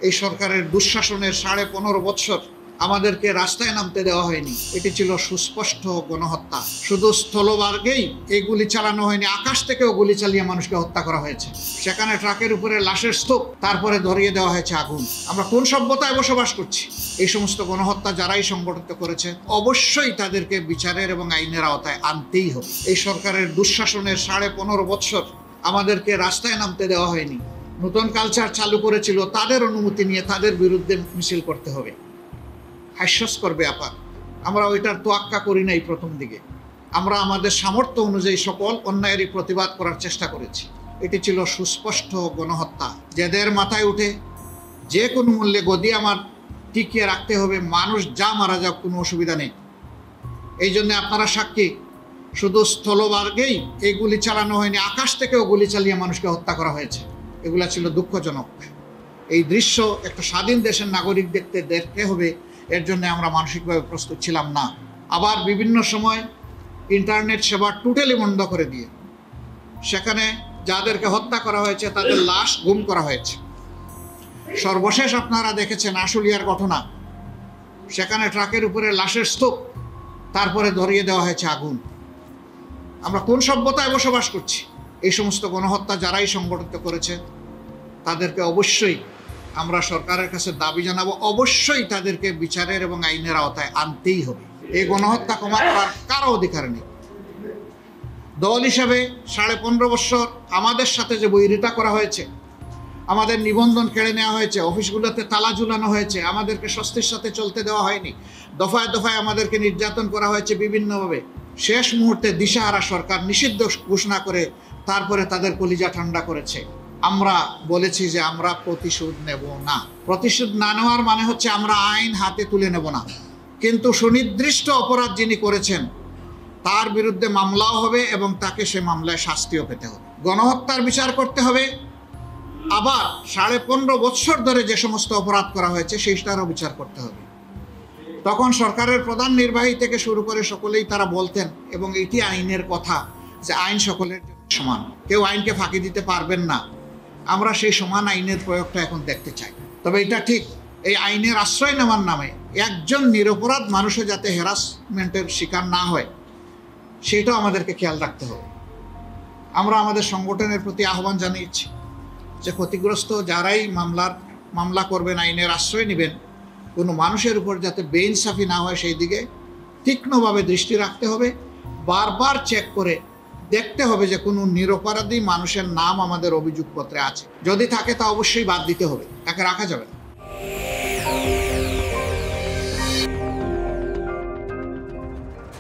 এই সরকারের দুঃশাসনের 15.5 বছর আমাদেরকে রাস্তায় নামতে দেওয়া হয়নি। এটি ছিল সুস্পষ্ট গণহত্যা। শুধু স্থলমার্গেই এই গুলি চালানো হয়নি, আকাশ থেকেও গুলি চালিয়ে মানুষকে হত্যা করা হয়েছে। সেখানে ট্রাকের উপরে লাশের স্তূপ, তারপরে ধরিয়ে দেওয়া হয়েছে আগুন। আমরা কোন সভ্যতায় বসবাস করছি? এই সমস্ত গণহত্যা যারাই সংগঠিত করেছে অবশ্যই তাদেরকে বিচারের এবং আইনের আওতায় আনতেই হবে। এই সরকারের দুঃশাসনের 15.5 বছর আমাদেরকে রাস্তায় নামতে দেওয়া হয়নি। নতুন কালচার চালু করেছিল, তাদের অনুমতি নিয়ে তাদের বিরুদ্ধে মিছিল করতে হবে। হাস্যস্কর ব্যাপার। আমরা ওইটার তোয়াক্কা করি নাই প্রথম দিকে। আমরা আমাদের সামর্থ্য অনুযায়ী সকল অন্যায়েরই প্রতিবাদ করার চেষ্টা করেছি। এটি ছিল সুস্পষ্ট গণহত্যা। যাদের মাথায় উঠে যে কোনো মূল্যে গদি আমার টিকিয়ে রাখতে হবে, মানুষ যা মারা যাক কোনো অসুবিধা নেই। এই জন্য আপনারা সাক্ষী, শুধু স্থলমার্গেই এই গুলি চালানো হয়নি, আকাশ থেকেও গুলি চালিয়ে মানুষকে হত্যা করা হয়েছে। এগুলা ছিল দুঃখজনক। এই দৃশ্য একটা স্বাধীন দেশের নাগরিক দেখতে হবে, এর জন্য আমরা মানসিকভাবে প্রস্তুত ছিলাম না। আবার বিভিন্ন সময় ইন্টারনেট সেবা টোটালি বন্ধ করে দিয়ে সেখানে যাদেরকে হত্যা করা হয়েছে তাদের লাশ গুম করা হয়েছে। সর্বশেষ আপনারা দেখেছেন আশুলিয়ার ঘটনা। সেখানে ট্রাকের উপরে লাশের স্তূপ, তারপরে ধরিয়ে দেওয়া হয়েছে আগুন। আমরা কোন সভ্যতায় বসবাস করছি? এই সমস্ত গণহত্যা যারাই সংগঠিত করেছে তাদেরকে অবশ্যই আমরা সরকারের কাছে দাবি জানাবো, অবশ্যই তাদেরকে বিচারের এবং আইনের আওতায় আনতেই হবে। এই গণহত্যা ক্ষমা করার কারো অধিকার নেই। দল হিসাবে 15.5 বছর আমাদের সাথে যে বৈরিতা করা হয়েছে, আমাদের নিবন্ধন কেড়ে নেওয়া হয়েছে, অফিসগুলোতে তালা ঝুলানো হয়েছে, আমাদেরকে স্বস্তির সাথে চলতে দেওয়া হয়নি, দফায় দফায় আমাদেরকে নির্যাতন করা হয়েছে বিভিন্নভাবে। শেষ মুহূর্তে দিশাহারা সরকার নিষিদ্ধ ঘোষণা করে তারপরে তাদের কলিজা ঠান্ডা করেছে। আমরা বলেছি যে আমরা প্রতিশোধ নেব না। প্রতিশোধ না নেওয়ার মানে হচ্ছে আমরা আইন হাতে তুলে নেব না, কিন্তু সুনির্দিষ্ট অপরাধ যিনি করেছেন তার বিরুদ্ধে মামলাও হবে এবং তাকে সে মামলায় শাস্তিও পেতে হবে। গণহত্যার বিচার করতে হবে, আবার 15.5 বছর ধরে যে সমস্ত অপরাধ করা হয়েছে সেইটারও বিচার করতে হবে। তখন সরকারের প্রধান নির্বাহী থেকে শুরু করে সকলেই তারা বলতেন, এবং এটি আইনের কথা, যে আইন সকলের জন্য সমান, কেউ আইনকে ফাঁকি দিতে পারবেন না। আমরা সেই সমান আইনের প্রয়োগটা এখন দেখতে চাই। তবে এটা ঠিক, এই আইনের আশ্রয় নেওয়ার নামে একজন নিরপরাধ মানুষও যাতে হ্যারাসমেন্টের শিকার না হয় সেটাও আমাদেরকে খেয়াল রাখতে হবে। আমরা আমাদের সংগঠনের প্রতি আহ্বান জানিয়েছি যে ক্ষতিগ্রস্ত যারাই মামলা করবেন, আইনের আশ্রয় নেবেন, কোনো মানুষের উপর যাতে বেইনসাফি না হয় সেই দিকে তীক্ষ্ণভাবে দৃষ্টি রাখতে হবে। বারবার চেক করে দেখতে হবে যে কোনো নিরপরাধী মানুষের নাম আমাদের অভিযোগপত্রে আছে। যদি থাকে তা অবশ্যই বাদ দিতে হবে, তাকে রাখা যাবে না।